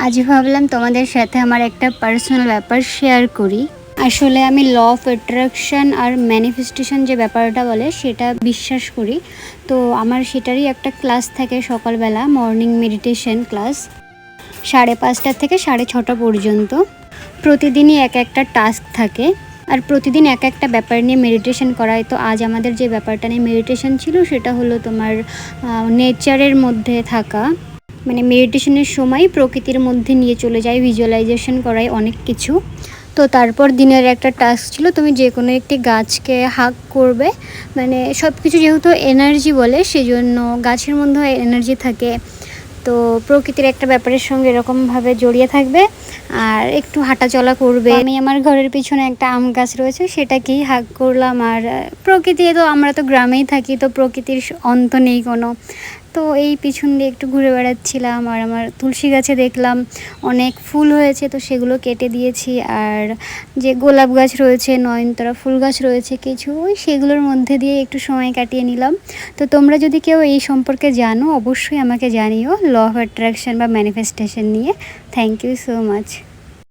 আজ ভাবলাম তোমাদের সাথে আমার একটা পার্সোনাল ব্যাপার শেয়ার করি। আসলে আমি ল অফ অ্যাট্রাকশন আর ম্যানিফেস্টেশন যে ব্যাপারটা বলে সেটা বিশ্বাস করি। তো আমার সেটারই একটা ক্লাস থাকে সকালবেলা, মর্নিং মেডিটেশন ক্লাস, 5:30 থেকে 6:30 পর্যন্ত। প্রতিদিনই এক একটা টাস্ক থাকে আর প্রতিদিন এক একটা ব্যাপার নিয়ে মেডিটেশন করায়। তো আজ আমাদের যে ব্যাপারটা নিয়ে মেডিটেশন ছিল সেটা হলো তোমার নেচারের মধ্যে থাকা, মানে মেডিটেশনের সময় প্রকৃতির মধ্যে নিয়ে চলে যায়, ভিজুয়ালাইজেশন করায় অনেক কিছু। তো তারপর দিনের একটা টাস্ক ছিল তুমি যে কোনো একটি গাছকে হাগ করবে, মানে সব কিছু যেহেতু এনার্জি বলে সেজন্য গাছের মধ্যেও এনার্জি থাকে। তো প্রকৃতির একটা ব্যাপারের সঙ্গে এরকমভাবে জড়িয়ে থাকবে আর একটু হাঁটাচলা করবে। আমি আমার ঘরের পিছনে একটা আম গাছ রয়েছে সেটাকেই হাগ করলাম। আর প্রকৃতি তো, আমরা তো গ্রামেই থাকি, তো প্রকৃতির অন্ত নেই কোনো। তো এই পিছন দিয়ে একটু ঘুরে বেড়াচ্ছিলাম আর আমার তুলসী গাছে দেখলাম অনেক ফুল হয়েছে, তো সেগুলো কেটে দিয়েছি। আর যে গোলাপ গাছ রয়েছে, নয়নতারা ফুল গাছ রয়েছে কিছু, ওই সেগুলোর মধ্যে দিয়ে একটু সময় কাটিয়ে নিলাম। তো তোমরা যদি কেউ এই সম্পর্কে জানো অবশ্যই আমাকে জানিও, ল অফ অ্যাট্রাকশন বা ম্যানিফেস্টেশন নিয়ে। Thank you so much.